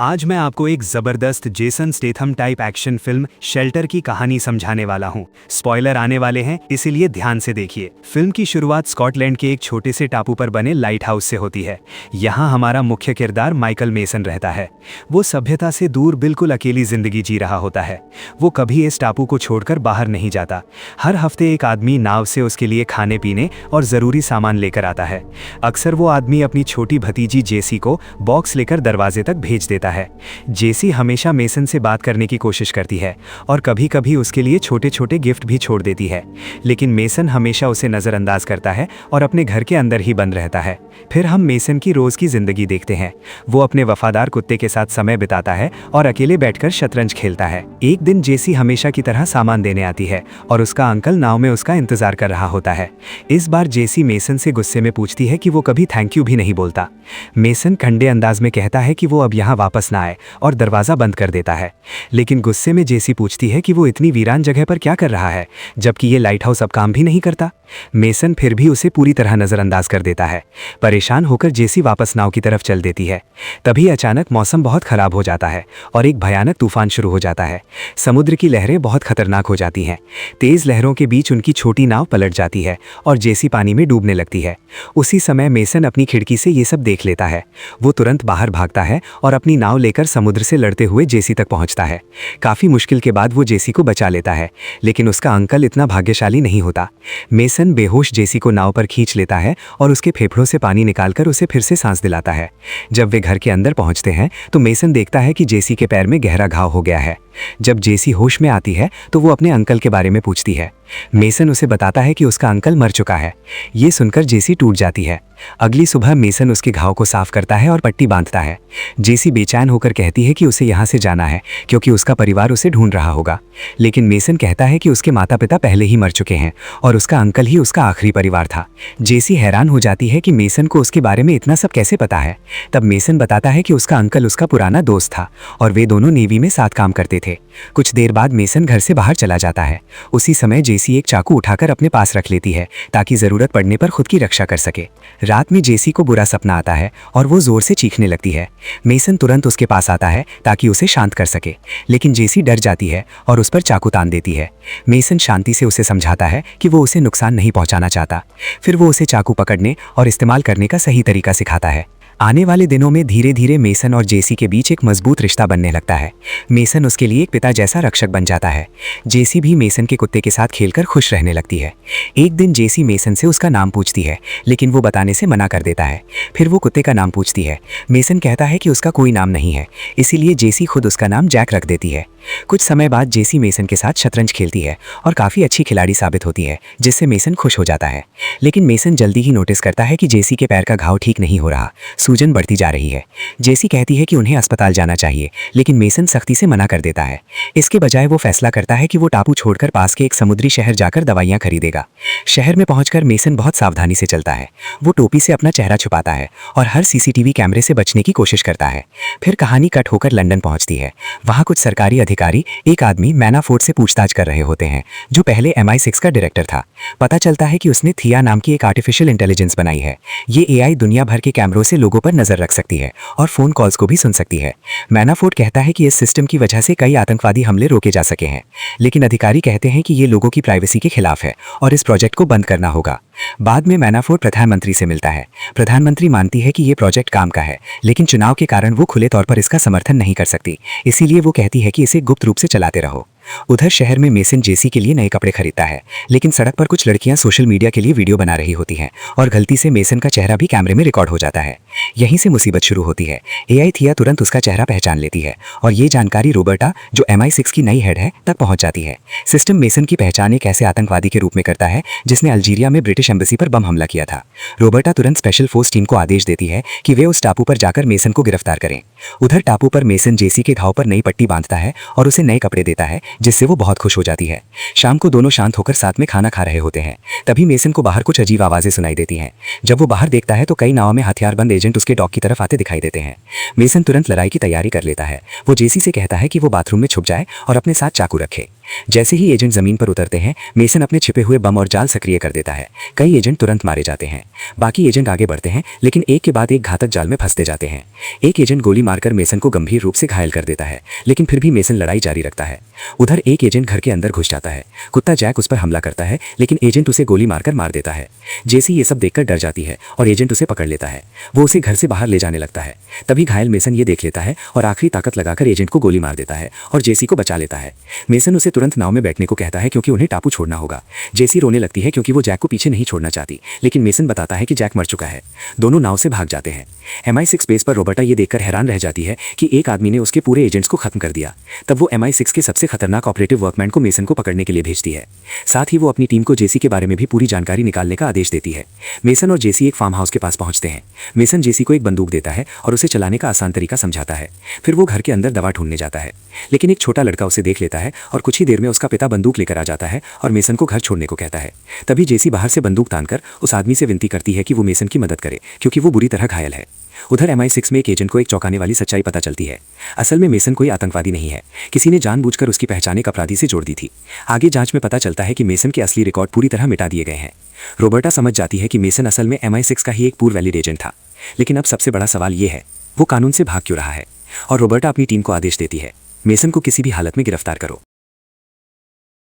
आज मैं आपको एक जबरदस्त Jason Statham type action film shelter की कहानी समझाने वाला हूं। स्पॉइलर आने वाले हैं, इसीलिए ध्यान से देखिए। फिल्म की शुरुआत स्कॉटलैंड के एक छोटे से टापू पर बने लाइट हाउस से होती है। यहाँ हमारा मुख्य किरदार माइकल मेसन रहता है। वो सभ्यता से दूर बिल्कुल अकेली जिंदगी जी रहा होता है। वो कभी इस टापू को छोड़कर बाहर नहीं जाता। हर हफ्ते एक आदमी नाव से उसके लिए खाने पीने और जरूरी सामान लेकर आता है। अक्सर वो आदमी अपनी छोटी भतीजी जेसी को बॉक्स लेकर दरवाजे तक भेज देता है। जेसी हमेशा मेसन से बात करने की कोशिश करती है और कभी कभी उसके लिए छोटे छोटे गिफ्ट भी छोड़ देती है, लेकिन मेसन हमेशा उसे नज़रअंदाज करता है और अपने घर के अंदर ही बंद रहता है। फिर हम मेसन की रोज़ की ज़िंदगी देखते हैं। वो अपने वफादार कुत्ते के साथ समय बिताता है और अकेले बैठकर शतरंज खेलता है। एक दिन जेसी हमेशा की तरह सामान देने आती है और उसका अंकल नाव में उसका इंतजार कर रहा होता है। इस बार जेसी मेसन से गुस्से में पूछती है कि वो कभी थैंक यू भी नहीं बोलता। मेसन ठंडे अंदाज में कहता है कि वो अब यहाँ वापस ना आए और दरवाज़ा बंद कर देता है। लेकिन गुस्से में जेसी पूछती है कि वो इतनी वीरान जगह पर क्या कर रहा है, जबकि ये लाइट हाउस अब काम भी नहीं करता। मेसन फिर भी उसे पूरी तरह नज़रअंदाज कर देता है। परेशान होकर जेसी वापस नाव की तरफ चल देती है। तभी अचानक मौसम बहुत खराब हो जाता है और एक भयानक तूफान शुरू हो जाता है। समुद्र की लहरें बहुत खतरनाक हो जाती हैं। तेज़ लहरों के बीच उनकी छोटी नाव पलट जाती है और जेसी पानी में डूबने लगती है। उसी समय मेसन अपनी खिड़की से ये सब देख लेता है। वो तुरंत बाहर भागता है और अपनी नाव लेकर समुद्र से लड़ते हुए जेसी तक पहुंचता है। काफ़ी मुश्किल के बाद वो जेसी को बचा लेता है, लेकिन उसका अंकल इतना भाग्यशाली नहीं होता। मेसन बेहोश जेसी को नाव पर खींच लेता है और उसके फेफड़ों से पानी निकालकर उसे फिर से सांस दिलाता है। जब वे घर के अंदर पहुंचते हैं तो मेसन देखता है कि जेसी के पैर में गहरा घाव हो गया है। जब जेसी होश में आती है तो वो अपने अंकल के बारे में पूछती है। मेसन उसे बताता है कि उसका अंकल मर चुका है। ये सुनकर जेसी टूट जाती है। अगली सुबह मेसन उसके घाव को साफ करता है और पट्टी बांधता है। जेसी बेचैन होकर कहती है कि उसे यहाँ से जाना है क्योंकि उसका परिवार उसे ढूंढ रहा होगा, लेकिन मेसन कहता है कि उसके माता पिता पहले ही मर चुके हैं और उसका अंकल ही उसका आखिरी परिवार था। जेसी हैरान हो जाती है कि मेसन को उसके बारे में इतना सब कैसे पता है। तब मेसन बताता है कि उसका अंकल उसका पुराना दोस्त था और वे दोनों नेवी में साथ काम करते थे। कुछ देर बाद मेसन घर से बाहर चला जाता है। उसी समय जेसी एक चाकू उठाकर अपने पास रख लेती है ताकि जरूरत पड़ने पर खुद की रक्षा कर सके। रात में जेसी को बुरा सपना आता है और वो जोर से चीखने लगती है। मेसन तुरंत उसके पास आता है ताकि उसे शांत कर सके, लेकिन जेसी डर जाती है और उस पर चाकू तान देती है। मेसन शांति से उसे समझाता है कि वो उसे नुकसान नहीं पहुंचाना चाहता। फिर वो उसे चाकू पकड़ने और इस्तेमाल करने का सही तरीका सिखाता है। आने वाले दिनों में धीरे धीरे मेसन और जेसी के बीच एक मजबूत रिश्ता बनने लगता है। मेसन उसके लिए एक पिता जैसा रक्षक बन जाता है। जेसी भी मेसन के कुत्ते के साथ खेलकर खुश रहने लगती है। एक दिन जेसी मेसन से उसका नाम पूछती है, लेकिन वो बताने से मना कर देता है। फिर वो कुत्ते का नाम पूछती है। मेसन कहता है कि उसका कोई नाम नहीं है, इसीलिए जेसी खुद उसका नाम जैक रख देती है। कुछ समय बाद जेसी मेसन के साथ शतरंज खेलती है और काफ़ी अच्छी खिलाड़ी साबित होती है, जिससे मेसन खुश हो जाता है। लेकिन मेसन जल्दी ही नोटिस करता है कि जेसी के पैर का घाव ठीक नहीं हो रहा, सूजन बढ़ती जा रही है। जेसी कहती है कि उन्हें अस्पताल जाना चाहिए, लेकिन मेसन सख्ती से मना कर देता है। इसके बजाय वो फैसला करता है कि वो टापू छोड़कर पास के एक समुद्री शहर जाकर दवाइयाँ खरीदेगा। शहर में पहुंचकर मेसन बहुत सावधानी से चलता है। वो टोपी से अपना चेहरा छुपाता है और हर सीसीटीवी कैमरे से बचने की कोशिश करता है। फिर कहानी कट होकर लंदन पहुंचती है। वहाँ कुछ सरकारी अधिकारी एक आदमी मैनाफोर्ड से पूछताछ कर रहे होते हैं, जो पहले MI6 का डायरेक्टर था। पता चलता है कि उसने थिया नाम की एक आर्टिफिशियल इंटेलिजेंस बनाई है। ये AI दुनिया भर के कैमरों से लोगों पर नजर रख सकती है और फोन कॉल्स को भी सुन सकती है। मैनाफोर्ड कहता है कि इस सिस्टम की वजह से कई आतंकवादी हमले रोके जा सके हैं, लेकिन अधिकारी कहते हैं कि ये लोगों की प्राइवेसी के खिलाफ है और इस प्रोजेक्ट को बंद करना होगा। बाद में मैनाफोर्ड प्रधानमंत्री से मिलता है। प्रधानमंत्री मानती है कि ये प्रोजेक्ट काम का है, लेकिन चुनाव के कारण वो खुले तौर पर इसका समर्थन नहीं कर सकती, इसीलिए वो कहती है कि इसे गुप्त रूप से चलाते रहो। उधर शहर में मेसन जेसी के लिए नए कपड़े खरीदता है, लेकिन सड़क पर कुछ लड़कियां सोशल मीडिया के लिए वीडियो बना रही होती हैं और गलती से मेसन का चेहरा भी कैमरे में रिकॉर्ड हो जाता है। यहीं से मुसीबत शुरू होती है। AI थिया तुरंत उसका चेहरा पहचान लेती है और ये जानकारी रोबर्टा, जो MI6 की नई हेड है, तक पहुंच जाती है। सिस्टम मेसन की पहचान एक ऐसे आतंकवादी के रूप में करता है जिसने अल्जीरिया में ब्रिटिश एम्बेसी पर बम हमला किया था। रोबर्टा तुरंत स्पेशल फोर्स टीम को आदेश देती है कि वे उस टापू पर जाकर मेसन को गिरफ्तार करें। उधर टापू पर मेसन जेसी के घाव पर नई पट्टी बांधता है और उसे नए कपड़े देता है, जिससे वो बहुत खुश हो जाती है। शाम को दोनों शांत होकर साथ में खाना खा रहे होते हैं। तभी मेसन को बाहर कुछ अजीब आवाजें सुनाई देती हैं। जब वो बाहर देखता है तो कई नाव में हथियारबंद एजेंट उसके डॉग की तरफ आते दिखाई देते हैं। मेसन तुरंत लड़ाई की तैयारी कर लेता है। वो जेसी से कहता है कि वो बाथरूम में छुप जाए और अपने साथ चाकू रखे। जैसे ही एजेंट जमीन पर उतरते हैं, मेसन अपने छिपे हुए बम और जाल सक्रिय कर देता है। कई एजेंट तुरंत मारे जाते हैं। बाकी एजेंट आगे बढ़ते हैं, लेकिन एक के बाद एक घातक जाल में फंसते जाते हैं। एक एजेंट गोली मारकर मेसन को गंभीर रूप से घायल कर देता है, लेकिन फिर भी मेसन लड़ाई जारी रखता है। उधर एक एजेंट घर के अंदर घुस जाता है। कुत्ता जैक उस पर हमला करता है, लेकिन एजेंट उसे गोली मारकर मार देता है। जेसी ये सब देखकर डर जाती है और एजेंट उसे पकड़ लेता है। वो उसे घर से बाहर ले जाने लगता है। तभी घायल मेसन ये देख लेता है और आखिरी ताकत लगाकर एजेंट को गोली मार देता है और जेसी को बचा लेता है। मेसन उसे तुरंत नाव में बैठने को कहता है क्योंकि उन्हें टापू छोड़ना होगा। जेसी रोने लगती है क्योंकि वो जैक को पीछे नहीं छोड़ना चाहती, लेकिन मेसन बताता है कि जैक मर चुका है। दोनों नाव से भाग जाते हैं। MI6 बेस पर रोबर्टा ये देखकर हैरान रह जाती है कि एक आदमी ने उसके पूरे एजेंट्स को खत्म कर दिया। तब वो MI6 के सबसे खतरनाक ऑपरेटिव वर्कमैन को मेसन को पकड़ने के लिए भेजती है। साथ ही वो अपनी टीम को जेसी के बारे में भी पूरी जानकारी निकालने का आदेश देती है। मेसन और जेसी एक फार्म हाउस के पास पहुंचते हैं। मेसन जेसी को एक बंदूक देता है और उसे चलाने का आसान तरीका समझाता है। फिर वो घर के अंदर दवा ढूंढने जाता है, लेकिन एक छोटा लड़का उसे देख लेता है और कुछ ही देर में उसका पिता बंदूक लेकर आ जाता है और मेसन को घर छोड़ने को कहता है। तभी जेसी बाहर से बंदूक तानकर उस आदमी से विनती करती है कि वो मेसन की मदद करे क्योंकि वो बुरी तरह घायल है। उधर MI6 में एक एजेंट को एक चौंकाने वाली सच्चाई पता चलती है। असल में मेसन कोई आतंकवादी नहीं है। किसी ने जानबूझकर उसकी पहचान एक अपराधी से जोड़ दी थी। आगे जांच में पता चलता है कि मेसन के असली रिकॉर्ड पूरी तरह मिटा दिए गए हैं। रोबर्टा समझ जाती है कि मेसन असल में MI6 का ही एक पूर्व वैलिड एजेंट था। लेकिन अब सबसे बड़ा सवाल ये है, वो कानून से भाग क्यों रहा है? और रोबर्टा अपनी टीम को आदेश देती है, मेसन को किसी भी हालत में गिरफ्तार करो।